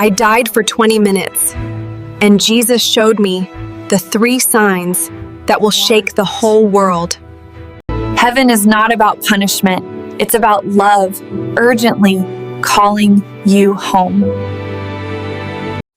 I died for 20 minutes, and Jesus showed me the 3 signs that will shake the whole world. Heaven is not about punishment. It's about love, urgently calling you home.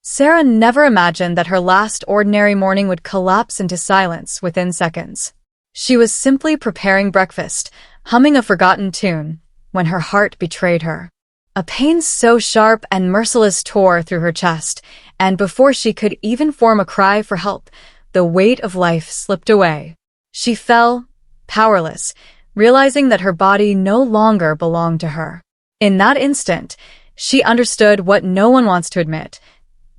Sarah never imagined that her last ordinary morning would collapse into silence within seconds. She was simply preparing breakfast, humming a forgotten tune, when her heart betrayed her. A pain so sharp and merciless tore through her chest, and before she could even form a cry for help, the weight of life slipped away. She fell, powerless, realizing that her body no longer belonged to her. In that instant, she understood what no one wants to admit.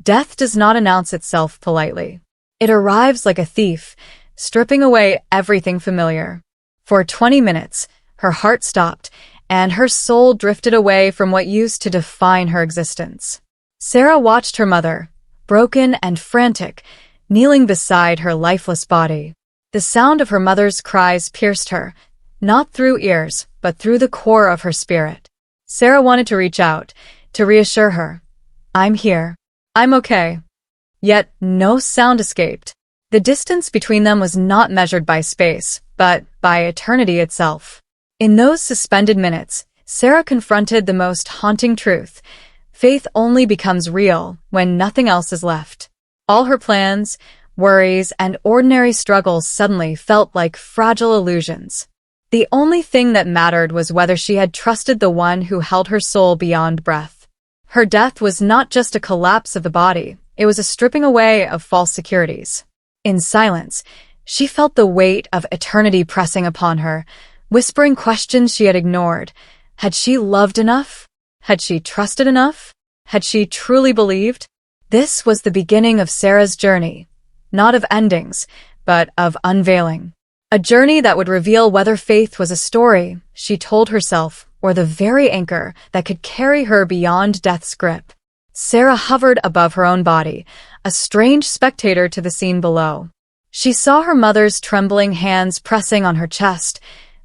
Death does not announce itself politely. It arrives like a thief, stripping away everything familiar. For 20 minutes, her heart stopped, and her soul drifted away from what used to define her existence. Sarah watched her mother, broken and frantic, kneeling beside her lifeless body. The sound of her mother's cries pierced her, not through ears, but through the core of her spirit. Sarah wanted to reach out, to reassure her. "I'm here. I'm okay." Yet no sound escaped. The distance between them was not measured by space, but by eternity itself. In those suspended minutes, Sarah confronted the most haunting truth. Faith only becomes real when nothing else is left. All her plans, worries, and ordinary struggles suddenly felt like fragile illusions. The only thing that mattered was whether she had trusted the one who held her soul beyond breath. Her death was not just a collapse of the body, it was a stripping away of false securities. In silence, she felt the weight of eternity pressing upon her, whispering questions she had ignored. Had she loved enough? Had she trusted enough? Had she truly believed? This was the beginning of Sarah's journey, not of endings, but of unveiling. A journey that would reveal whether faith was a story she told herself or the very anchor that could carry her beyond death's grip. Sarah hovered above her own body, a strange spectator to the scene below. She saw her mother's trembling hands pressing on her chest,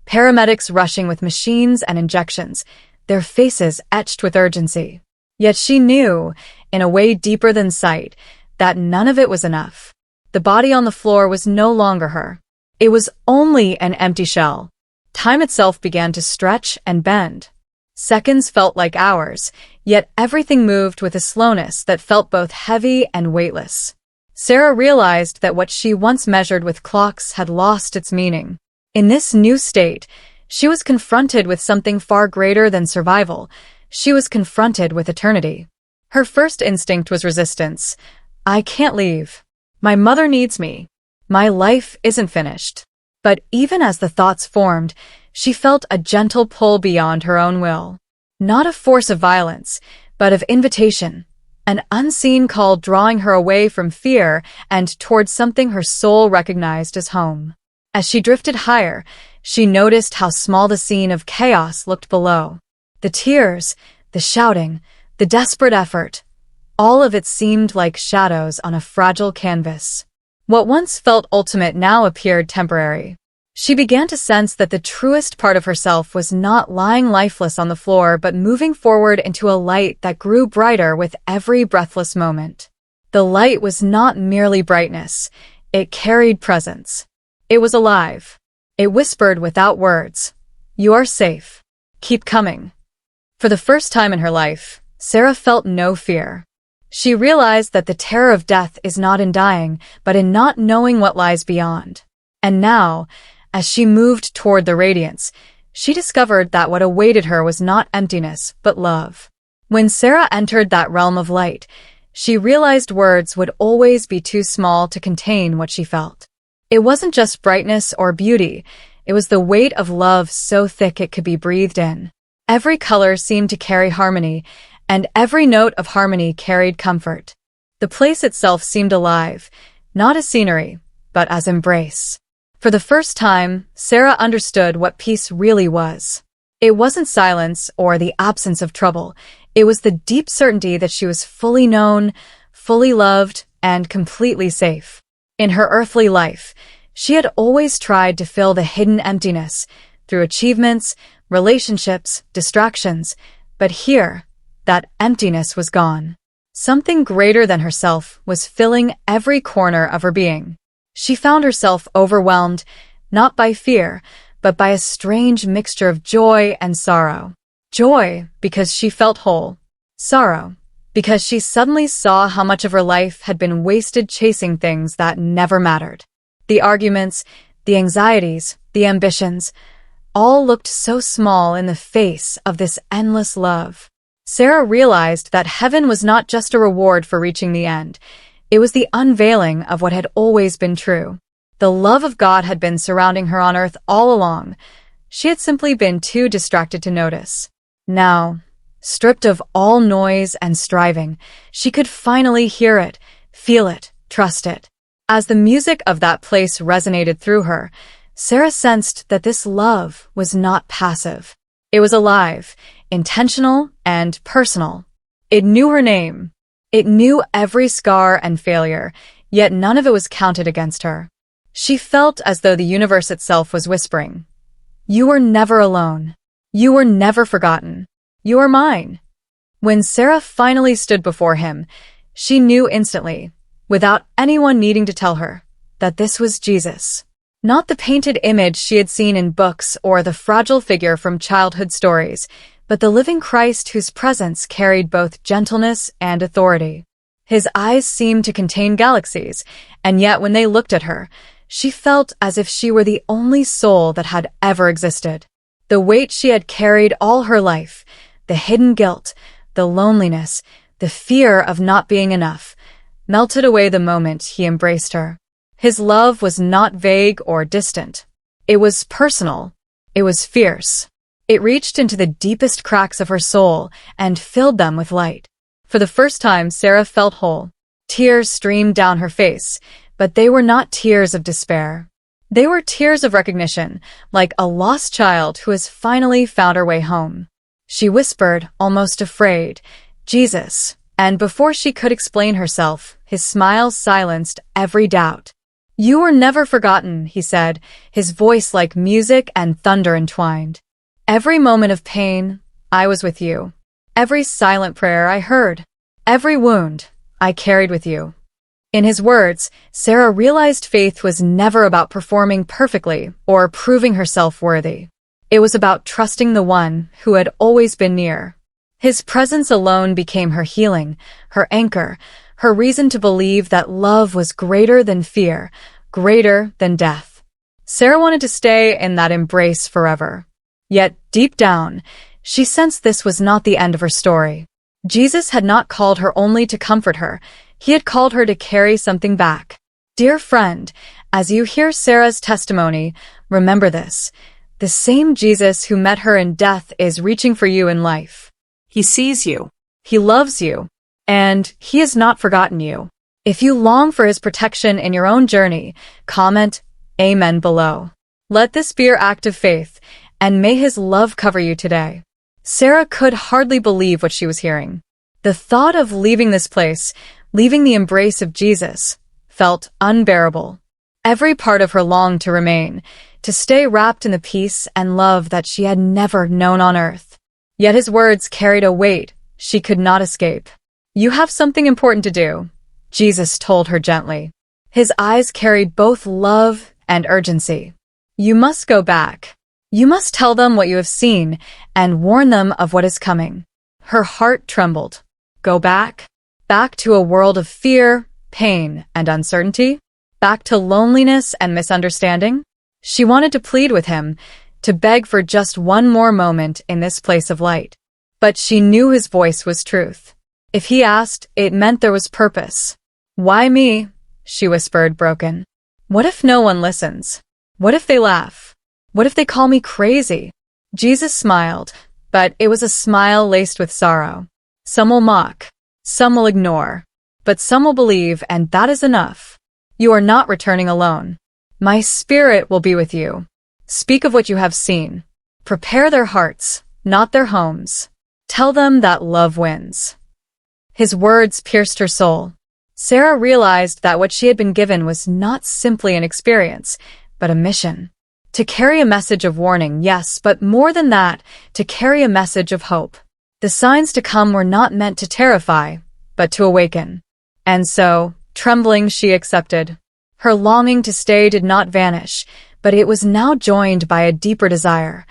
paramedics rushing with machines and injections, their faces etched with urgency. Yet she knew, in a way deeper than sight, that none of it was enough. The body on the floor was no longer her. It was only an empty shell. Time itself began to stretch and bend. Seconds felt like hours, yet everything moved with a slowness that felt both heavy and weightless. Sarah realized that what she once measured with clocks had lost its meaning. In this new state, she was confronted with something far greater than survival. She was confronted with eternity. Her first instinct was resistance. "I can't leave. My mother needs me. My life isn't finished." But even as the thoughts formed, she felt a gentle pull beyond her own will. Not a force of violence, but of invitation, an unseen call drawing her away from fear and towards something her soul recognized as home. As she drifted higher, she noticed how small the scene of chaos looked below. The tears, the shouting, the desperate effort, all of it seemed like shadows on a fragile canvas. What once felt ultimate now appeared temporary. She began to sense that the truest part of herself was not lying lifeless on the floor but moving forward into a light that grew brighter with every breathless moment. The light was not merely brightness, it carried presence. It was alive. It whispered without words, "You are safe. Keep coming." For the first time in her life, Sarah felt no fear. She realized that the terror of death is not in dying, but in not knowing what lies beyond. And now, as she moved toward the radiance, she discovered that what awaited her was not emptiness, but love. When Sarah entered that realm of light, she realized words would always be too small to contain what she felt. It wasn't just brightness or beauty, it was the weight of love so thick it could be breathed in. Every color seemed to carry harmony, and every note of harmony carried comfort. The place itself seemed alive, not as scenery, but as embrace. For the first time, Sarah understood what peace really was. It wasn't silence or the absence of trouble, it was the deep certainty that she was fully known, fully loved, and completely safe. In her earthly life, she had always tried to fill the hidden emptiness through achievements, relationships, distractions, but here, that emptiness was gone. Something greater than herself was filling every corner of her being. She found herself overwhelmed, not by fear, but by a strange mixture of joy and sorrow. Joy, because she felt whole. Sorrow, because she suddenly saw how much of her life had been wasted chasing things that never mattered. The arguments, the anxieties, the ambitions, all looked so small in the face of this endless love. Sarah realized that heaven was not just a reward for reaching the end. It was the unveiling of what had always been true. The love of God had been surrounding her on earth all along. She had simply been too distracted to notice. Now, stripped of all noise and striving, she could finally hear it, feel it, trust it. As the music of that place resonated through her, Sarah sensed that this love was not passive. It was alive, intentional, and personal. It knew her name. It knew every scar and failure, yet none of it was counted against her. She felt as though the universe itself was whispering, "You were never alone. You were never forgotten. You are mine." When Sarah finally stood before him, she knew instantly, without anyone needing to tell her, that this was Jesus. Not the painted image she had seen in books or the fragile figure from childhood stories, but the living Christ whose presence carried both gentleness and authority. His eyes seemed to contain galaxies, and yet when they looked at her, she felt as if she were the only soul that had ever existed. The weight she had carried all her life, the hidden guilt, the loneliness, the fear of not being enough, melted away the moment he embraced her. His love was not vague or distant. It was personal. It was fierce. It reached into the deepest cracks of her soul and filled them with light. For the first time, Sarah felt whole. Tears streamed down her face, but they were not tears of despair. They were tears of recognition, like a lost child who has finally found her way home. She whispered, almost afraid, "Jesus," and before she could explain herself, his smile silenced every doubt. "You were never forgotten," he said, his voice like music and thunder entwined. "Every moment of pain, I was with you. Every silent prayer I heard. Every wound, I carried with you." In his words, Sarah realized faith was never about performing perfectly or proving herself worthy. It was about trusting the one who had always been near. His presence alone became her healing, her anchor, her reason to believe that love was greater than fear, greater than death. Sarah wanted to stay in that embrace forever. Yet, deep down, she sensed this was not the end of her story. Jesus had not called her only to comfort her. He had called her to carry something back. Dear friend, as you hear Sarah's testimony, remember this. The same Jesus who met her in death is reaching for you in life. He sees you. He loves you. And he has not forgotten you. If you long for his protection in your own journey, comment Amen below. Let this be your act of faith, and may his love cover you today. Sarah could hardly believe what she was hearing. The thought of leaving this place, leaving the embrace of Jesus, felt unbearable. Every part of her longed to remain, to stay wrapped in the peace and love that she had never known on earth. Yet his words carried a weight she could not escape. "You have something important to do," Jesus told her gently. His eyes carried both love and urgency. "You must go back. You must tell them what you have seen and warn them of what is coming." Her heart trembled. Go back? Back to a world of fear, pain, and uncertainty? Back to loneliness and misunderstanding? She wanted to plead with him, to beg for just one more moment in this place of light. But she knew his voice was truth. If he asked, it meant there was purpose. "Why me?" she whispered, broken. "What if no one listens? What if they laugh? What if they call me crazy?" Jesus smiled, but it was a smile laced with sorrow. "Some will mock, some will ignore, but some will believe, and that is enough. You are not returning alone. My spirit will be with you. Speak of what you have seen. Prepare their hearts, not their homes. Tell them that love wins." His words pierced her soul. Sarah realized that what she had been given was not simply an experience, but a mission. To carry a message of warning, yes, but more than that, to carry a message of hope. The signs to come were not meant to terrify, but to awaken. And so, trembling, she accepted. Her longing to stay did not vanish, but it was now joined by a deeper desire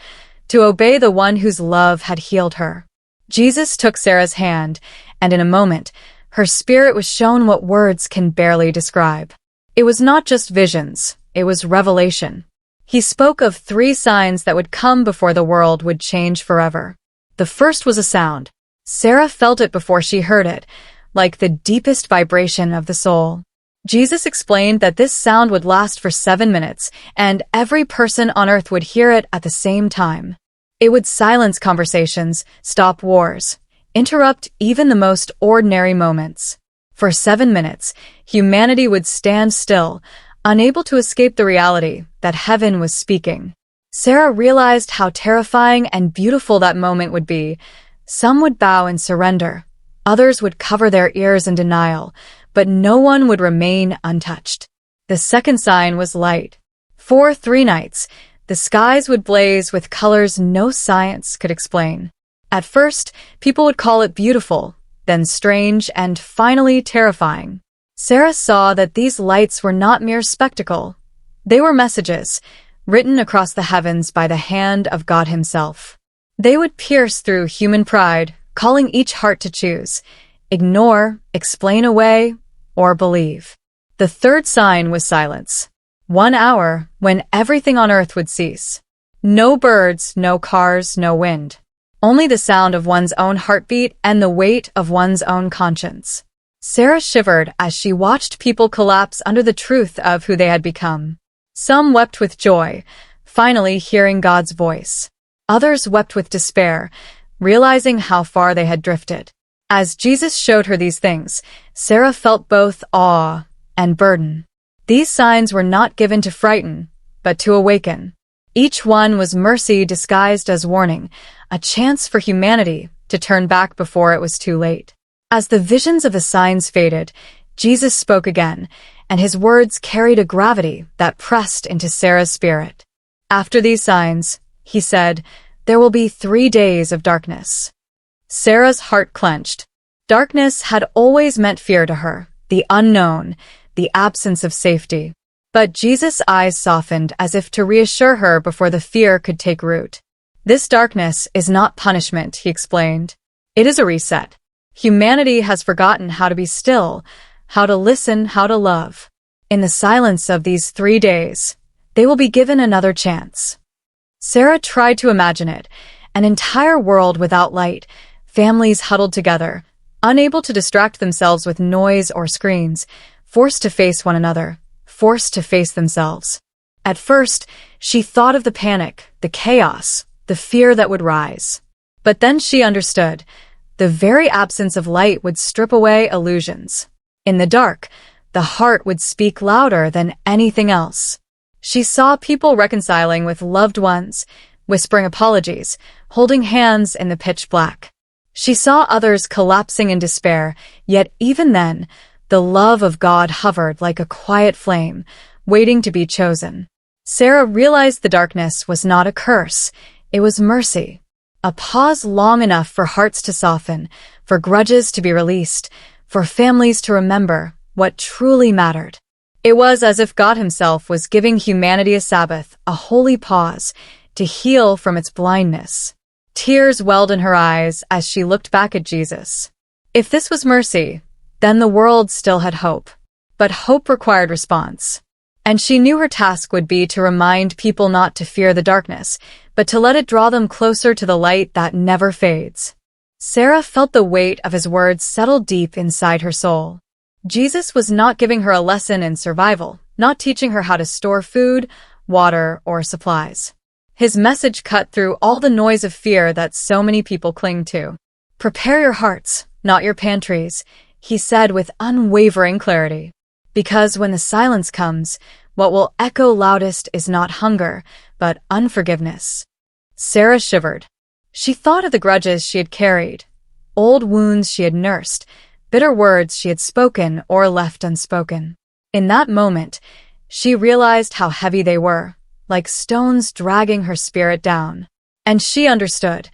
to obey the one whose love had healed her. Jesus took Sarah's hand, and in a moment, her spirit was shown what words can barely describe. It was not just visions, it was revelation. He spoke of 3 signs that would come before the world would change forever. The first was a sound. Sarah felt it before she heard it, like the deepest vibration of the soul. Jesus explained that this sound would last for 7 minutes, and every person on earth would hear it at the same time. It would silence conversations, stop wars, interrupt even the most ordinary moments. For 7 minutes, humanity would stand still, unable to escape the reality that heaven was speaking. Sarah realized how terrifying and beautiful that moment would be. Some would bow in surrender, others would cover their ears in denial, but no one would remain untouched. The second sign was light. For 3 nights, the skies would blaze with colors no science could explain. At first, people would call it beautiful, then strange, and finally terrifying. Sarah saw that these lights were not mere spectacle. They were messages, written across the heavens by the hand of God Himself. They would pierce through human pride, calling each heart to choose, ignore, explain away, or believe. The third sign was silence. 1 hour when everything on earth would cease. No birds, no cars, no wind. Only the sound of one's own heartbeat and the weight of one's own conscience. Sarah shivered as she watched people collapse under the truth of who they had become. Some wept with joy, finally hearing God's voice. Others wept with despair, realizing how far they had drifted. As Jesus showed her these things, Sarah felt both awe and burden. These signs were not given to frighten, but to awaken. Each one was mercy disguised as warning, a chance for humanity to turn back before it was too late. As the visions of the signs faded, Jesus spoke again, and His words carried a gravity that pressed into Sarah's spirit. After these signs, He said, there will be 3 days of darkness. Sarah's heart clenched. Darkness had always meant fear to her, the unknown, the absence of safety. But Jesus' eyes softened as if to reassure her before the fear could take root. This darkness is not punishment, He explained. It is a reset. Humanity has forgotten how to be still, how to listen, how to love. In the silence of these 3 days, they will be given another chance. Sarah tried to imagine it, an entire world without light, families huddled together, unable to distract themselves with noise or screens, forced to face one another, forced to face themselves. At first, she thought of the panic, the chaos, the fear that would rise. But then she understood. The very absence of light would strip away illusions. In the dark, the heart would speak louder than anything else. She saw people reconciling with loved ones, whispering apologies, holding hands in the pitch black. She saw others collapsing in despair, yet even then, the love of God hovered like a quiet flame, waiting to be chosen. Sarah realized the darkness was not a curse, it was mercy. A pause long enough for hearts to soften, for grudges to be released, for families to remember what truly mattered. It was as if God Himself was giving humanity a Sabbath, a holy pause, to heal from its blindness. Tears welled in her eyes as she looked back at Jesus. If this was mercy, then the world still had hope. But hope required response. And she knew her task would be to remind people not to fear the darkness, but to let it draw them closer to the light that never fades. Sarah felt the weight of His words settle deep inside her soul. Jesus was not giving her a lesson in survival, not teaching her how to store food, water, or supplies. His message cut through all the noise of fear that so many people cling to. Prepare your hearts, not your pantries, He said with unwavering clarity. Because when the silence comes, what will echo loudest is not hunger, but unforgiveness. Sarah shivered. She thought of the grudges she had carried, old wounds she had nursed, bitter words she had spoken or left unspoken. In that moment, she realized how heavy they were, like stones dragging her spirit down. And she understood.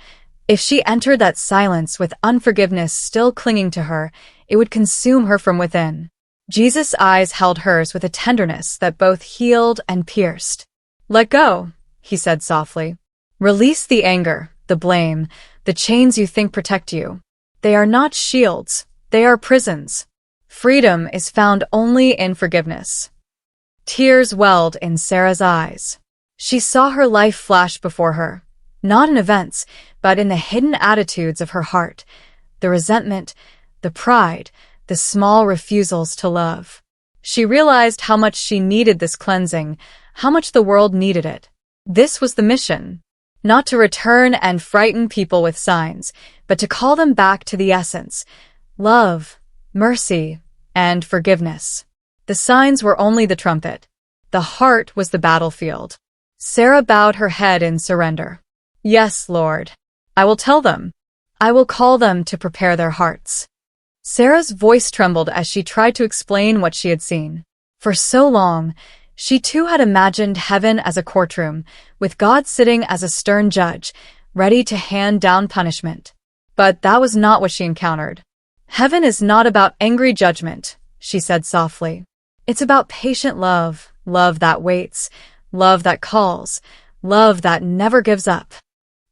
If she entered that silence with unforgiveness still clinging to her, it would consume her from within. Jesus' eyes held hers with a tenderness that both healed and pierced. "Let go," he said softly. "Release the anger, the blame, the chains you think protect you. They are not shields, they are prisons. Freedom is found only in forgiveness." Tears welled in Sarah's eyes. She saw her life flash before her, not in events, but in the hidden attitudes of her heart, the resentment, the pride, the small refusals to love. She realized how much she needed this cleansing, how much the world needed it. This was the mission. Not to return and frighten people with signs, but to call them back to the essence: love, mercy, and forgiveness. The signs were only the trumpet. The heart was the battlefield. Sarah bowed her head in surrender. "Yes, Lord. I will tell them. I will call them to prepare their hearts." Sarah's voice trembled as she tried to explain what she had seen. For so long, she too had imagined heaven as a courtroom, with God sitting as a stern judge, ready to hand down punishment. But that was not what she encountered. "Heaven is not about angry judgment," she said softly. "It's about patient love, love that waits, love that calls, love that never gives up."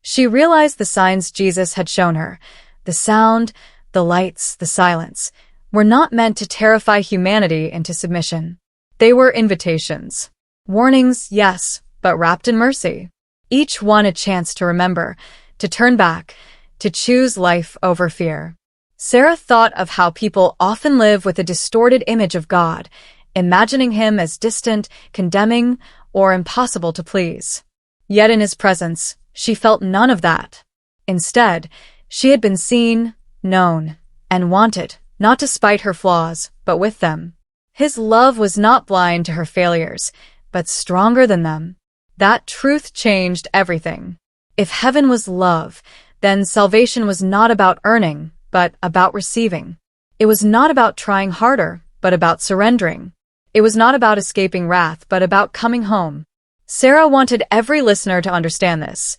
She realized the signs Jesus had shown her, the sound, the lights, the silence, were not meant to terrify humanity into submission. They were invitations. Warnings, yes, but wrapped in mercy. Each one a chance to remember, to turn back, to choose life over fear. Sarah thought of how people often live with a distorted image of God, imagining him as distant, condemning, or impossible to please. Yet in his presence, she felt none of that. Instead, she had been seen, known, and wanted, not despite her flaws, but with them. His love was not blind to her failures, but stronger than them. That truth changed everything. If heaven was love, then salvation was not about earning, but about receiving. It was not about trying harder, but about surrendering. It was not about escaping wrath, but about coming home. Sarah wanted every listener to understand this.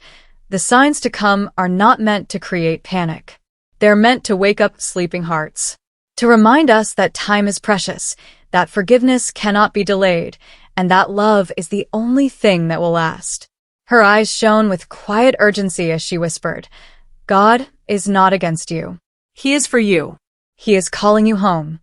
The signs to come are not meant to create panic. They're meant to wake up sleeping hearts, to remind us that time is precious, that forgiveness cannot be delayed, and that love is the only thing that will last. Her eyes shone with quiet urgency as she whispered, "God is not against you. He is for you. He is calling you home."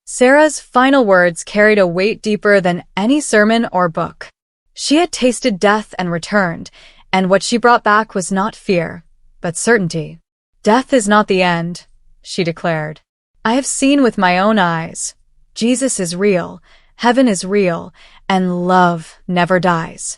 Sarah's final words carried a weight deeper than any sermon or book. She had tasted death and returned, and what she brought back was not fear, but certainty. "Death is not the end," she declared. "I have seen with my own eyes. Jesus is real, heaven is real, and love never dies."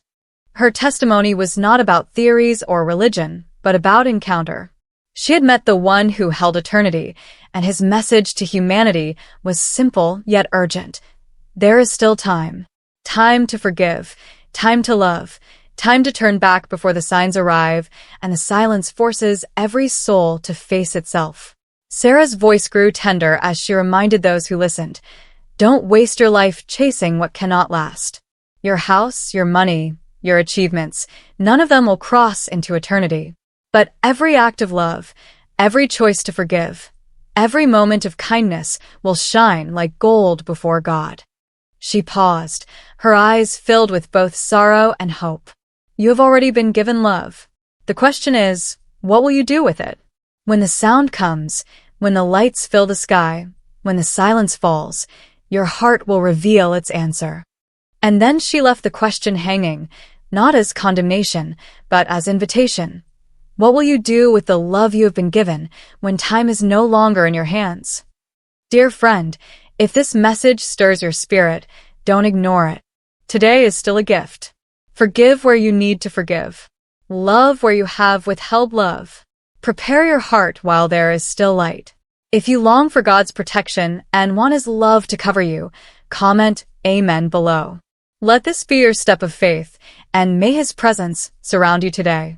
Her testimony was not about theories or religion, but about encounter. She had met the one who held eternity, and his message to humanity was simple yet urgent. There is still time. Time to forgive, time to love, time to turn back before the signs arrive, and the silence forces every soul to face itself. Sarah's voice grew tender as she reminded those who listened, "Don't waste your life chasing what cannot last. Your house, your money, your achievements, none of them will cross into eternity. But every act of love, every choice to forgive, every moment of kindness will shine like gold before God." She paused, her eyes filled with both sorrow and hope. "You have already been given love. The question is, what will you do with it? When the sound comes, when the lights fill the sky, when the silence falls, your heart will reveal its answer." And then she left the question hanging, not as condemnation, but as invitation. What will you do with the love you have been given when time is no longer in your hands? Dear friend, if this message stirs your spirit, don't ignore it. Today is still a gift. Forgive where you need to forgive. Love where you have withheld love. Prepare your heart while there is still light. If you long for God's protection and want His love to cover you, comment Amen below. Let this be your step of faith, and may His presence surround you today.